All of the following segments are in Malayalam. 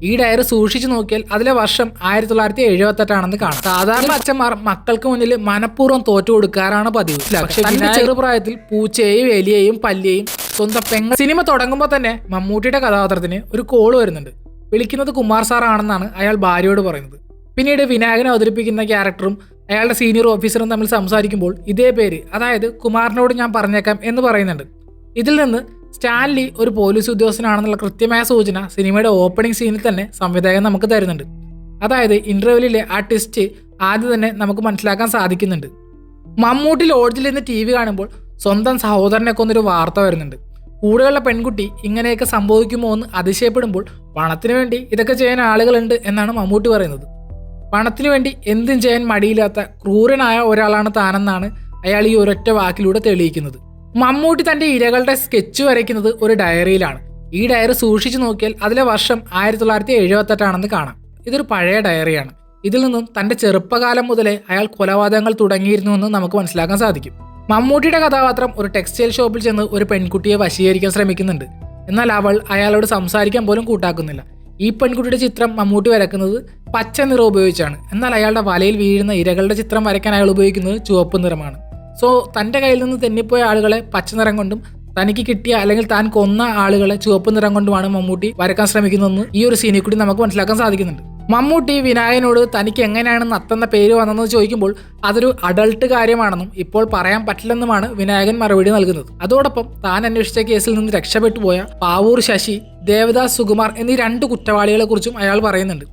ഈ ഡയറി സൂക്ഷിച്ചു നോക്കിയാൽ അതിലെ വർഷം 1978 കാണാം. സാധാരണ അച്ഛന്മാർ മക്കൾക്ക് മുന്നിൽ മനഃപൂർവ്വം തോറ്റു കൊടുക്കാറാണ് പതിവ്. പക്ഷേ ചെറുപ്രായത്തിൽ പൂച്ചയെയും എലിയെയും പല്ലിയെയും സ്വന്തം പെങ്ങൾ. സിനിമ തുടങ്ങുമ്പോൾ തന്നെ മമ്മൂട്ടിയുടെ കഥാപാത്രത്തിന് ഒരു കോൾ വരുന്നുണ്ട്. വിളിക്കുന്നത് കുമാർ സാർ ആണെന്നാണ് അയാൾ ഭാര്യയോട് പറയുന്നത്. പിന്നീട് വിനായകനെ അവതരിപ്പിക്കുന്ന ക്യാരക്ടറും അയാളുടെ സീനിയർ ഓഫീസറും തമ്മിൽ സംസാരിക്കുമ്പോൾ ഇതേ പേര്, അതായത് കുമാറിനോട് ഞാൻ പറഞ്ഞേക്കാം എന്ന് പറയുന്നുണ്ട്. ഇതിൽ നിന്ന് സ്റ്റാൻലി ഒരു പോലീസ് ഉദ്യോഗസ്ഥനാണെന്നുള്ള കൃത്യമായ സൂചന സിനിമയുടെ ഓപ്പണിംഗ് സീനിൽ തന്നെ സംവിധായകൻ നമുക്ക് തരുന്നുണ്ട്. അതായത് ഇന്റർവെല്ലിലെ ആ ട്വിസ്റ്റ് ആദ്യം തന്നെ നമുക്ക് മനസ്സിലാക്കാൻ സാധിക്കുന്നുണ്ട്. മമ്മൂട്ടി ലോഡ്ജിൽ നിന്ന് TV കാണുമ്പോൾ സ്വന്തം സഹോദരനെ കൊന്നൊരു വാർത്ത വരുന്നുണ്ട്. കൂടെയുള്ള പെൺകുട്ടി ഇങ്ങനെയൊക്കെ സംഭവിക്കുമോ എന്ന് അതിശയപ്പെടുമ്പോൾ പണത്തിന് വേണ്ടി ഇതൊക്കെ ചെയ്യാൻ ആളുകളുണ്ട് എന്നാണ് മമ്മൂട്ടി പറയുന്നത്. പണത്തിനു വേണ്ടി എന്തും ചെയ്യാൻ മടിയില്ലാത്ത ക്രൂരനായ ഒരാളാണ് താനെന്നാണ് അയാൾ ഈ ഒരൊറ്റ വാക്കിലൂടെ തെളിയിക്കുന്നത്. മമ്മൂട്ടി തന്റെ ഇരകളുടെ സ്കെച്ച് വരയ്ക്കുന്നത് ഒരു ഡയറിയിലാണ്. ഈ ഡയറി സൂക്ഷിച്ചു നോക്കിയാൽ അതിലെ വർഷം 1978 കാണാം. ഇതൊരു പഴയ ഡയറിയാണ്. ഇതിൽ നിന്നും തന്റെ ചെറുപ്പകാലം മുതലേ അയാൾ കൊലപാതകങ്ങൾ തുടങ്ങിയിരുന്നുവെന്ന് നമുക്ക് മനസ്സിലാക്കാൻ സാധിക്കും. മമ്മൂട്ടിയുടെ കഥാപാത്രം ഒരു ടെക്സ്റ്റൈൽ ഷോപ്പിൽ ചെന്ന് ഒരു പെൺകുട്ടിയെ വശീകരിക്കാൻ ശ്രമിക്കുന്നുണ്ട്. എന്നാൽ അവൾ അയാളോട് സംസാരിക്കാൻ പോലും കൂട്ടാക്കുന്നില്ല. ഈ പെൺകുട്ടിയുടെ ചിത്രം മമ്മൂട്ടി വരക്കുന്നത് പച്ച നിറം ഉപയോഗിച്ചാണ്. എന്നാൽ അയാളുടെ വലയിൽ വീഴുന്ന ഇരകളുടെ ചിത്രം വരയ്ക്കാൻ അയാൾ ഉപയോഗിക്കുന്നത് ചുവപ്പ് നിറമാണ്. സോ തൻ്റെ കയ്യിൽ നിന്ന് തെന്നിപ്പോയ ആളുകളെ പച്ച നിറം കൊണ്ടും തനിക്ക് കിട്ടിയ അല്ലെങ്കിൽ താൻ കൊന്ന ആളുകളെ ചുവപ്പ് നിറം കൊണ്ടുമാണ് മമ്മൂട്ടി വരക്കാൻ ശ്രമിക്കുന്നതെന്ന് ഈ ഒരു സീനിൽ കൂടി നമുക്ക് മനസ്സിലാക്കാൻ സാധിക്കുന്നുണ്ട്. മമ്മൂട്ടി വിനായകനോട് തനിക്ക് എങ്ങനെയാണ് നത്തെന്ന പേര് വന്നതെന്ന് ചോദിക്കുമ്പോൾ അതൊരു അഡൾട്ട് കാര്യമാണെന്നും ഇപ്പോൾ പറയാൻ പറ്റില്ലെന്നുമാണ് വിനായകൻ മറുപടി നൽകുന്നത്. അതോടൊപ്പം താൻ അന്വേഷിച്ച കേസിൽ നിന്ന് രക്ഷപ്പെട്ടു പോയ പാവൂർ ശശി, ദേവദാസ് സുകുമാർ എന്നീ 2 കുറ്റവാളികളെ കുറിച്ചും അയാൾ പറയുന്നുണ്ട്.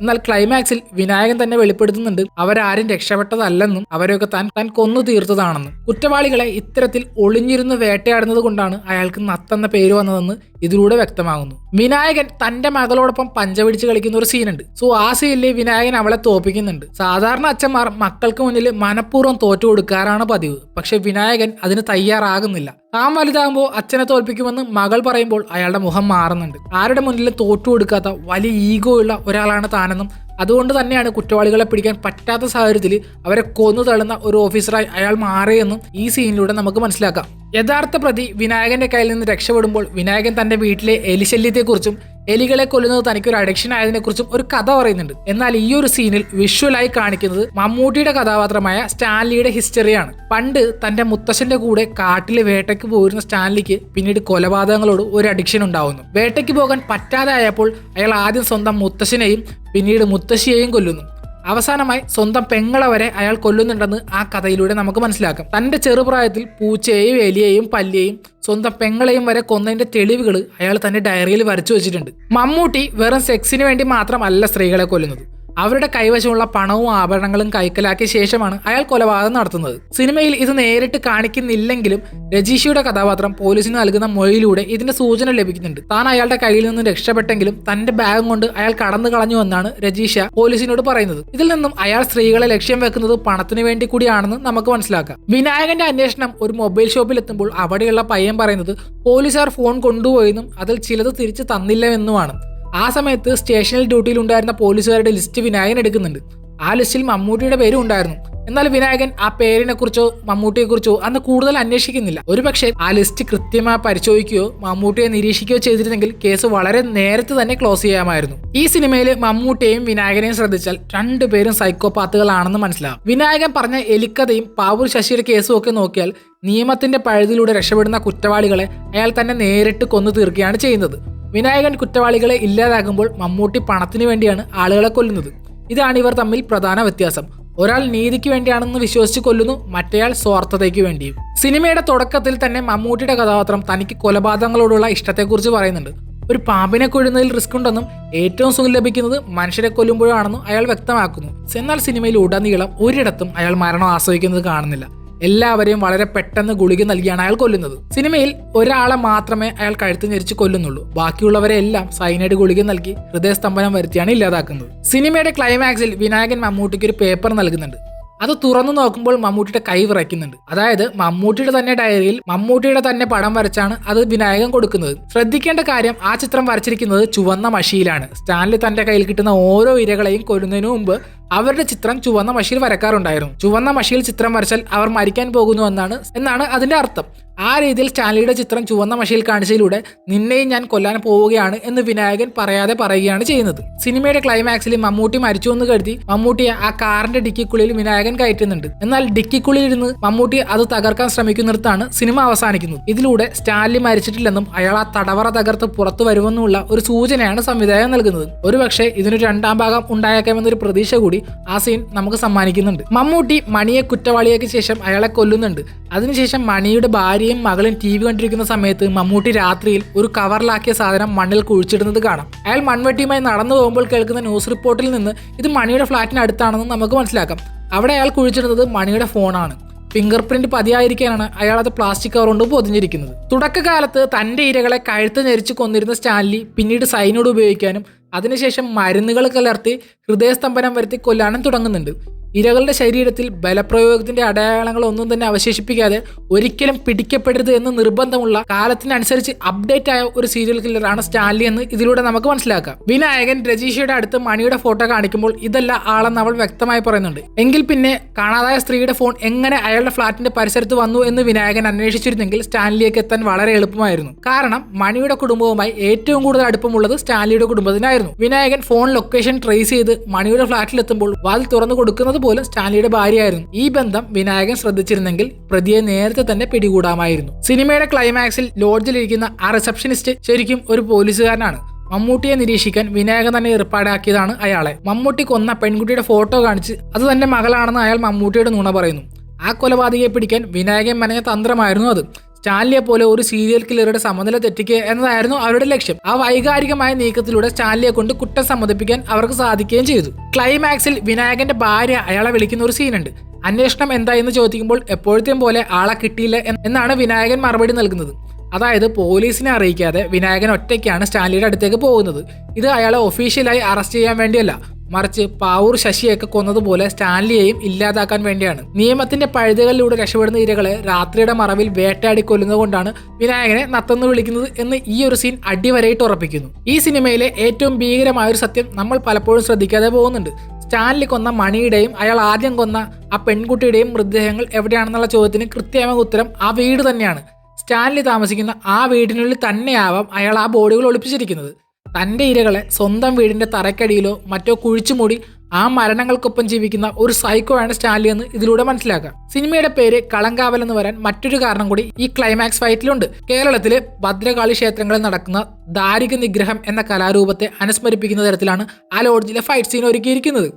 എന്നാൽ ക്ലൈമാക്സിൽ വിനായകൻ തന്നെ വെളിപ്പെടുത്തുന്നുണ്ട് അവരാരും രക്ഷപ്പെട്ടതല്ലെന്നും അവരെയൊക്കെ താൻ കൊന്നു തീർത്തതാണെന്നും. കുറ്റവാളികളെ ഇത്തരത്തിൽ ഒളിഞ്ഞിരുന്ന് വേട്ടയാടുന്നത് കൊണ്ടാണ് അയാൾക്ക് നത്തെന്ന പേര് വന്നതെന്ന് ഇതിലൂടെ വ്യക്തമാകുന്നു. വിനായകൻ തന്റെ മകളോടൊപ്പം പഞ്ചപിടിച്ച് കളിക്കുന്ന ഒരു സീനുണ്ട്. സോ ആ സീനിൽ വിനായകൻ അവളെ തോപ്പിക്കുന്നുണ്ട്. സാധാരണ അച്ഛന്മാർ മക്കൾക്ക് മുന്നിൽ മനഃപൂർവ്വം തോറ്റു കൊടുക്കാറാണ് പതിവ്. പക്ഷെ വിനായകൻ അതിന് തയ്യാറാകുന്നില്ല. താൻ വലുതാകുമ്പോൾ അച്ഛനെ തോൽപ്പിക്കുമെന്ന് മകൾ പറയുമ്പോൾ അയാളുടെ മുഖം മാറുന്നുണ്ട്. ആരുടെ മുന്നിലും തോറ്റു കൊടുക്കാത്ത വലിയ ഈഗോ ഉള്ള ഒരാളാണ് താനെന്നും അതുകൊണ്ട് തന്നെയാണ് കുറ്റവാളികളെ പിടിക്കാൻ പറ്റാത്ത സാഹചര്യത്തിൽ അവരെ കൊന്നു തള്ളുന്ന ഒരു ഓഫീസറായി അയാൾ മാറിയെന്നും ഈ സീനിലൂടെ നമുക്ക് മനസ്സിലാക്കാം. യഥാർത്ഥ പ്രതി വിനായകന്റെ കയ്യിൽ നിന്ന് രക്ഷപ്പെടുമ്പോൾ വിനായകൻ തന്റെ വീട്ടിലെ എലിശല്യത്തെക്കുറിച്ചും എലികളെ കൊല്ലുന്നത് തനിക്കൊരു അഡിക്ഷൻ ആയതിനെക്കുറിച്ചും ഒരു കഥ പറയുന്നുണ്ട്. എന്നാൽ ഈ ഒരു സീനിൽ വിഷ്വലായി കാണിക്കുന്നത് മമ്മൂട്ടിയുടെ കഥാപാത്രമായ സ്റ്റാൻലിയുടെ ഹിസ്റ്ററിയാണ്. പണ്ട് തന്റെ മുത്തശ്ശന്റെ കൂടെ കാട്ടിലെ വേട്ടയ്ക്ക് പോയിരുന്ന സ്റ്റാൻലിക്ക് പിന്നീട് കൊലപാതകങ്ങളോട് ഒരു അഡിക്ഷൻ ഉണ്ടാവുന്നു. വേട്ടയ്ക്ക് പോകാൻ പറ്റാതെ ആയപ്പോൾ അയാൾ ആദ്യം സ്വന്തം മുത്തശ്ശനെയും പിന്നീട് മുത്തശ്ശിയെയും കൊല്ലുന്നു. അവസാനമായി സ്വന്തം പെങ്ങളെ വരെ അയാൾ കൊല്ലുന്നുണ്ടെന്ന് ആ കഥയിലൂടെ നമുക്ക് മനസ്സിലാക്കാം. തന്റെ ചെറുപ്രായത്തിൽ പൂച്ചയെയും എലിയെയും പല്ലിയെയും സ്വന്തം പെങ്ങളെയും വരെ കൊന്നതിന്റെ തെളിവുകൾ അയാൾ തന്റെ ഡയറിയിൽ വരച്ചു വെച്ചിട്ടുണ്ട്. മമ്മൂട്ടി വെറും സെക്സിന് വേണ്ടി മാത്രമല്ല സ്ത്രീകളെ കൊല്ലുന്നത്. അവരുടെ കൈവശമുള്ള പണവും ആഭരണങ്ങളും കൈക്കലാക്കിയ ശേഷമാണ് അയാൾ കൊലപാതകം നടത്തുന്നത്. സിനിമയിൽ ഇത് നേരിട്ട് കാണിക്കുന്നില്ലെങ്കിലും രജീഷയുടെ കഥാപാത്രം പോലീസിന് നൽകുന്ന മൊഴിയിലൂടെ ഇതിന്റെ സൂചന ലഭിക്കുന്നുണ്ട്. താൻ അയാളുടെ കയ്യിൽ നിന്ന് രക്ഷപ്പെട്ടെങ്കിലും തന്റെ ബാഗും കൊണ്ട് അയാൾ കടന്നു കളഞ്ഞു എന്നാണ് രജീഷ പോലീസിനോട് പറയുന്നത്. ഇതിൽ നിന്നും അയാൾ സ്ത്രീകളെ ലക്ഷ്യം വെക്കുന്നത് പണത്തിന് വേണ്ടി കൂടിയാണെന്ന് നമുക്ക് മനസ്സിലാക്കാം. വിനായകന്റെ അന്വേഷണം ഒരു മൊബൈൽ ഷോപ്പിൽ എത്തുമ്പോൾ അവിടെയുള്ള പയ്യൻ പറയുന്നത് പോലീസുകാർ ഫോൺ കൊണ്ടുപോയെന്നും അതിൽ ചിലത് തിരിച്ചു തന്നില്ലെന്നുമാണ്. ആ സമയത്ത് സ്റ്റേഷനിൽ ഡ്യൂട്ടിയിൽ ഉണ്ടായിരുന്ന പോലീസുകാരുടെ ലിസ്റ്റ് വിനായകൻ എടുക്കുന്നുണ്ട്. ആ ലിസ്റ്റിൽ മമ്മൂട്ടിയുടെ പേരും ഉണ്ടായിരുന്നു. എന്നാൽ വിനായകൻ ആ പേരിനെ കുറിച്ചോ മമ്മൂട്ടിയെക്കുറിച്ചോ അന്ന് കൂടുതൽ അന്വേഷിക്കുന്നില്ല. ഒരുപക്ഷെ ആ ലിസ്റ്റ് കൃത്യമായി പരിശോധിക്കുകയോ മമ്മൂട്ടിയെ നിരീക്ഷിക്കുകയോ ചെയ്തിരുന്നെങ്കിൽ കേസ് വളരെ നേരത്തെ തന്നെ ക്ലോസ് ചെയ്യാമായിരുന്നു. ഈ സിനിമയിൽ മമ്മൂട്ടിയെയും വിനായകനെയും ശ്രദ്ധിച്ചാൽ 2 പേരും സൈക്കോപാത്തുകളാണെന്ന് മനസ്സിലാവും. വിനായകൻ പറഞ്ഞ എലിക്കഥയും പാവൂർ ശശിയുടെ കേസും ഒക്കെ നോക്കിയാൽ നിയമത്തിന്റെ പഴുതിലൂടെ രക്ഷപ്പെടുന്ന കുറ്റവാളികളെ അയാൾ തന്നെ നേരിട്ട് കൊന്നു തീർക്കുകയാണ് ചെയ്യുന്നത്. വിനായകൻ കുറ്റവാളികളെ ഇല്ലാതാകുമ്പോൾ മമ്മൂട്ടി പണത്തിന് വേണ്ടിയാണ് ആളുകളെ കൊല്ലുന്നത്. ഇതാണ് ഇവർ തമ്മിൽ പ്രധാന വ്യത്യാസം. ഒരാൾ നീതിക്ക് വേണ്ടിയാണെന്ന് വിശ്വസിച്ച് കൊല്ലുന്നു, മറ്റേയാൾ സ്വാർത്ഥതയ്ക്ക് വേണ്ടിയും. സിനിമയുടെ തുടക്കത്തിൽ തന്നെ മമ്മൂട്ടിയുടെ കഥാപാത്രം തനിക്ക് കൊലപാതകങ്ങളോടുള്ള ഇഷ്ടത്തെക്കുറിച്ച് പറയുന്നുണ്ട്. ഒരു പാമ്പിനെ കൊല്ലുന്നതിൽ റിസ്ക് ഉണ്ടെന്നും ഏറ്റവും സുഖം ലഭിക്കുന്നത് മനുഷ്യരെ കൊല്ലുമ്പോഴാണെന്നും അയാൾ വ്യക്തമാക്കുന്നു. എന്നാൽ സിനിമയിൽ ഉടനീളം ഒരിടത്തും അയാൾ മരണം ആസ്വദിക്കുന്നത് കാണുന്നില്ല. എല്ലാവരെയും വളരെ പെട്ടെന്ന് ഗുളിക നൽകിയാണ് അയാൾ കൊല്ലുന്നത്. സിനിമയിൽ ഒരാളെ മാത്രമേ അയാൾ കഴുത്ത് ഞെരിച്ച് കൊല്ലുന്നുള്ളൂ. ബാക്കിയുള്ളവരെ എല്ലാം സൈനൈഡ് ഗുളിക നൽകി ഹൃദയസ്തംഭനം വരുത്തിയാണ് ഇല്ലാതാക്കുന്നത്. സിനിമയുടെ ക്ലൈമാക്സിൽ വിനായകൻ മമ്മൂട്ടിക്ക് ഒരു പേപ്പർ നൽകുന്നുണ്ട്. അത് തുറന്നു നോക്കുമ്പോൾ മമ്മൂട്ടിയുടെ കൈ വിറയ്ക്കുന്നുണ്ട്. അതായത് മമ്മൂട്ടിയുടെ തന്നെ ഡയറിയിൽ മമ്മൂട്ടിയുടെ തന്നെ പടം വരച്ചാണ് അത് വിനായകൻ കൊടുക്കുന്നത്. ശ്രദ്ധിക്കേണ്ട കാര്യം, ആ ചിത്രം വരച്ചിരിക്കുന്നത് ചുവന്ന മഷിയിലാണ്. സ്റ്റാൻലി തന്റെ കയ്യിൽ കിട്ടുന്ന ഓരോ ഇരകളെയും കൊല്ലുന്നതിന് മുമ്പ് അവരുടെ ചിത്രം ചുവന്ന മഷിയിൽ വരക്കാറുണ്ടായിരുന്നു. ചുവന്ന മഷിയിൽ ചിത്രം വരച്ചാൽ അവർ മരിക്കാൻ പോകുന്നു എന്നാണ് അതിന്റെ അർത്ഥം. ആ രീതിയിൽ സ്റ്റാൻലിയുടെ ചിത്രം ചുവന്ന മഷിയിൽ കാണിച്ചതിലൂടെ നിന്നെയും ഞാൻ കൊല്ലാൻ പോവുകയാണ് എന്ന് വിനായകൻ പറയാതെ പറയുകയാണ് ചെയ്യുന്നത്. സിനിമയുടെ ക്ലൈമാക്സിൽ മമ്മൂട്ടി മരിച്ചു എന്ന് കരുതി മമ്മൂട്ടിയെ ആ കാറിന്റെ ഡിക്കിക്കുള്ളിൽ വിനായകൻ കയറ്റുന്നുണ്ട്. എന്നാൽ ഡിക്കിക്കുള്ളിൽ ഇരുന്ന് മമ്മൂട്ടി അത് തകർക്കാൻ ശ്രമിക്കുന്നിടത്താണ് സിനിമ അവസാനിക്കുന്നത്. ഇതിലൂടെ സ്റ്റാൻലി മരിച്ചിട്ടില്ലെന്നും അയാൾ ആ തടവറ തകർത്ത് പുറത്തു വരുമെന്നുള്ള ഒരു സൂചനയാണ് സംവിധായകൻ നൽകുന്നത്. ഒരുപക്ഷെ ഇതിനൊരു രണ്ടാം ഭാഗം ഉണ്ടായേക്കാമെന്നൊരു പ്രതീക്ഷ കൂടി ആ സീൻ നമുക്ക് സമ്മാനിക്കുന്നുണ്ട്. മമ്മൂട്ടി മണിയെ കുറ്റവാളിയാക്കിയ ശേഷം അയാളെ കൊല്ലുന്നുണ്ട്. അതിനുശേഷം മണിയുടെ ഭാര്യയും മകളും TV കണ്ടിരിക്കുന്ന സമയത്ത് മമ്മൂട്ടി രാത്രിയിൽ ഒരു കവറിലാക്കിയ സാധനം മണ്ണിൽ കുഴിച്ചിടുന്നത് കാണാം. അയാൾ മൺവെട്ടിയുമായി നടന്നു പോകുമ്പോൾ കേൾക്കുന്ന ന്യൂസ് റിപ്പോർട്ടിൽ നിന്ന് ഇത് മണിയുടെ ഫ്ലാറ്റിന് അടുത്താണെന്ന് നമുക്ക് മനസ്സിലാക്കാം. അവിടെ അയാൾ കുഴിച്ചിടുന്നത് മണിയുടെ ഫോണാണ്. ഫിംഗർ പ്രിന്റ് പതിയായിരിക്കാനാണ് അയാൾ അത് പ്ലാസ്റ്റിക് കവർ കൊണ്ട് പൊതിഞ്ഞിരിക്കുന്നത്. തുടക്കകാലത്ത് തന്റെ ഇരകളെ കഴുത്ത് ഞെരിച്ച് കൊന്നിരുന്ന സ്റ്റാൻലി പിന്നീട് സൈനോഡ് ഉപയോഗിക്കാനും അതിനുശേഷം മരുന്നുകൾ കലർത്തി ഹൃദയസ്തംഭനം വരുത്തി കൊല്ലാനും തുടങ്ങുന്നുണ്ട്. ഇരകളുടെ ശരീരത്തിൽ ബലപ്രയോഗത്തിന്റെ അടയാളങ്ങൾ ഒന്നും തന്നെ അവശേഷിപ്പിക്കാതെ ഒരിക്കലും പിടിക്കപ്പെടരുത് എന്ന് നിർബന്ധമുള്ള കാലത്തിനനുസരിച്ച് അപ്ഡേറ്റ് ആയ ഒരു സീരിയൽ കില്ലറാണ് സ്റ്റാൻലി എന്ന് ഇതിലൂടെ നമുക്ക് മനസ്സിലാക്കാം. വിനായകൻ രജീഷയുടെ അടുത്ത് മണിയുടെ ഫോട്ടോ കാണിക്കുമ്പോൾ ഇതല്ല ആളെന്ന് അവൾ വ്യക്തമായി പറയുന്നുണ്ട്. എങ്കിൽ പിന്നെ കാണാതായ സ്ത്രീയുടെ ഫോൺ എങ്ങനെ അയാളുടെ ഫ്ളാറ്റിന്റെ പരിസരത്ത് വന്നു എന്ന് വിനായകൻ അന്വേഷിച്ചിരുന്നെങ്കിൽ സ്റ്റാൻലിയേക്ക് എത്താൻ വളരെ എളുപ്പമായിരുന്നു. കാരണം മണിയുടെ കുടുംബവുമായി ഏറ്റവും കൂടുതൽ അടുപ്പമുള്ളത് സ്റ്റാൻലിയുടെ കുടുംബത്തിനായിരുന്നു. വിനായകൻ ഫോൺ ലൊക്കേഷൻ ട്രേസ് ചെയ്ത് മണിയുടെ ഫ്ളാറ്റിലെത്തുമ്പോൾ വാതിൽ തുറന്നു കൊടുക്കുന്നത് പോലും സ്റ്റാൻലിയുടെ ഭാര്യയായിരുന്നു. ഈ ബന്ധം വിനായകൻ ശ്രദ്ധിച്ചിരുന്നെങ്കിൽ പ്രതിയെ നേരത്തെ തന്നെ പിടികൂടാമായിരുന്നു. സിനിമയുടെ ക്ലൈമാക്സിൽ ലോഡ്ജിലിരിക്കുന്ന ആ റിസപ്ഷനിസ്റ്റ് ശരിക്കും ഒരു പോലീസുകാരനാണ്. മമ്മൂട്ടിയെ നിരീക്ഷിക്കാൻ വിനായകൻ തന്നെ ഏർപ്പാടാക്കിയതാണ് അയാളെ. മമ്മൂട്ടി കൊന്ന പെൺകുട്ടിയുടെ ഫോട്ടോ കാണിച്ച് അത് തന്റെ മകളാണെന്ന് അയാൾ മമ്മൂട്ടിയുടെ നുണ പറയുന്നു. ആ കൊലപാതകയെ പിടിക്കാൻ വിനായകൻ മനഞ്ഞ തന്ത്രമായിരുന്നു അത്. സ്റ്റാൻലിയെ പോലെ ഒരു സീരിയൽ കില്ലറുടെ സമനില തെറ്റിക്കുക എന്നതായിരുന്നു അവരുടെ ലക്ഷ്യം. ആ വൈകാരികമായ നീക്കത്തിലൂടെ സ്റ്റാൻലിയെ കൊണ്ട് കുറ്റം സമ്മതിപ്പിക്കാൻ അവർക്ക് സാധിക്കുകയും ചെയ്തു. ക്ലൈമാക്സിൽ വിനായകന്റെ ഭാര്യ അയാളെ വിളിക്കുന്ന ഒരു സീനുണ്ട്. അന്വേഷണം എന്തായെന്ന് ചോദിക്കുമ്പോൾ എപ്പോഴത്തെയും പോലെ ആളെ കിട്ടിയില്ല എന്നാണ് വിനായകൻ മറുപടി നൽകുന്നത്. അതായത് പോലീസിനെ അറിയിക്കാതെ വിനായകൻ ഒറ്റയ്ക്കാണ് സ്റ്റാൻലിയുടെ അടുത്തേക്ക് പോകുന്നത്. ഇത് അയാളെ ഒഫീഷ്യലായി അറസ്റ്റ് ചെയ്യാൻ വേണ്ടിയല്ല, മറിച്ച് പാവൂർ ശശിയൊക്കെ കൊന്നതുപോലെ സ്റ്റാൻലിയെയും ഇല്ലാതാക്കാൻ വേണ്ടിയാണ്. നിയമത്തിന്റെ പഴുതുകളിലൂടെ രക്ഷപ്പെടുന്ന ഇരകളെ രാത്രിയുടെ മറവിൽ വേട്ടയാടി കൊല്ലുന്നതുകൊണ്ടാണ് വിനായകനെ നത്തെന്ന് വിളിക്കുന്നത് എന്ന് ഈ ഒരു സീൻ അടിവരയിട്ട് ഉറപ്പിക്കുന്നു. ഈ സിനിമയിലെ ഏറ്റവും ഭീകരമായ ഒരു സത്യം നമ്മൾ പലപ്പോഴും ശ്രദ്ധിക്കാതെ പോകുന്നുണ്ട്. സ്റ്റാൻലി കൊന്ന മണിയുടെയും അയാൾ ആദ്യം കൊന്ന ആ പെൺകുട്ടിയുടെയും മൃതദേഹങ്ങൾ എവിടെയാണെന്നുള്ള ചോദ്യത്തിന് കൃത്യമായ ഉത്തരം ആ വീട് തന്നെയാണ്. സ്റ്റാൻലി താമസിക്കുന്ന ആ വീടിനുള്ളിൽ തന്നെയാവാം അയാൾ ആ ബോഡികൾ ഒളിപ്പിച്ചിരിക്കുന്നത്. തൻ്റെ ഇരകളെ സ്വന്തം വീടിന്റെ തറക്കടിയിലോ മറ്റോ കുഴിച്ചുമൂടി ആ മരണങ്ങൾക്കൊപ്പം ജീവിക്കുന്ന ഒരു സൈക്കോയാണ് സ്റ്റാൻലി എന്ന് ഇതിലൂടെ മനസ്സിലാക്കാം. സിനിമയുടെ പേര് കളങ്കാവൽ എന്ന് വരാൻ മറ്റൊരു കാരണം കൂടി ഈ ക്ലൈമാക്സ് ഫൈറ്റിലുണ്ട്. കേരളത്തിലെ ഭദ്രകാളി ക്ഷേത്രങ്ങളിൽ നടക്കുന്ന ദാരിക നിഗ്രഹം എന്ന കലാരൂപത്തെ അനുസ്മരിപ്പിക്കുന്ന തരത്തിലാണ് ആ ലോഡ്ജിലെ ഫൈറ്റ് സീൻ ഒരുക്കിയിരിക്കുന്നത്.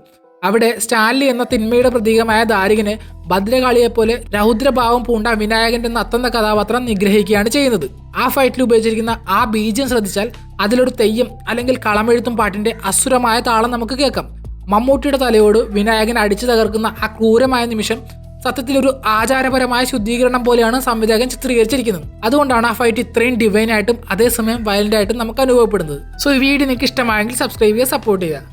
അവിടെ സ്റ്റാൻലി എന്ന തിന്മയുടെ പ്രതീകമായ ദാരികനെ ഭദ്രകാളിയെപ്പോലെ രൗദ്രഭാവം പൂണ്ട വിനായകന്റെ നത്തെന്ന കഥാപാത്രം നിഗ്രഹിക്കുകയാണ് ചെയ്യുന്നത്. ആ ഫൈറ്റിൽ ഉപയോഗിച്ചിരിക്കുന്ന ആ ബീജം ശ്രദ്ധിച്ചാൽ അതിലൊരു തെയ്യം അല്ലെങ്കിൽ കളമെഴുത്തും പാട്ടിന്റെ അസുരമായ താളം നമുക്ക് കേൾക്കാം. മമ്മൂട്ടിയുടെ തലയോട് വിനായകൻ അടിച്ചു തകർക്കുന്ന ആ ക്രൂരമായ നിമിഷം സത്യത്തിൽ ഒരു ആചാരപരമായ ശുദ്ധീകരണം പോലെയാണ് സംവിധായകൻ ചിത്രീകരിച്ചിരിക്കുന്നത്. അതുകൊണ്ടാണ് ആ ഫൈറ്റ് ഇത്രയും ഡിവൈൻ ആയിട്ടും അതേസമയം വയലന്റ് ആയിട്ടും നമുക്ക് അനുഭവപ്പെടുന്നത്. സോ ഈ വീഡിയോ നിങ്ങൾക്ക് ഇഷ്ടമായെങ്കിൽ സബ്സ്ക്രൈബ് ചെയ്യുക, സപ്പോർട്ട് ചെയ്യുക.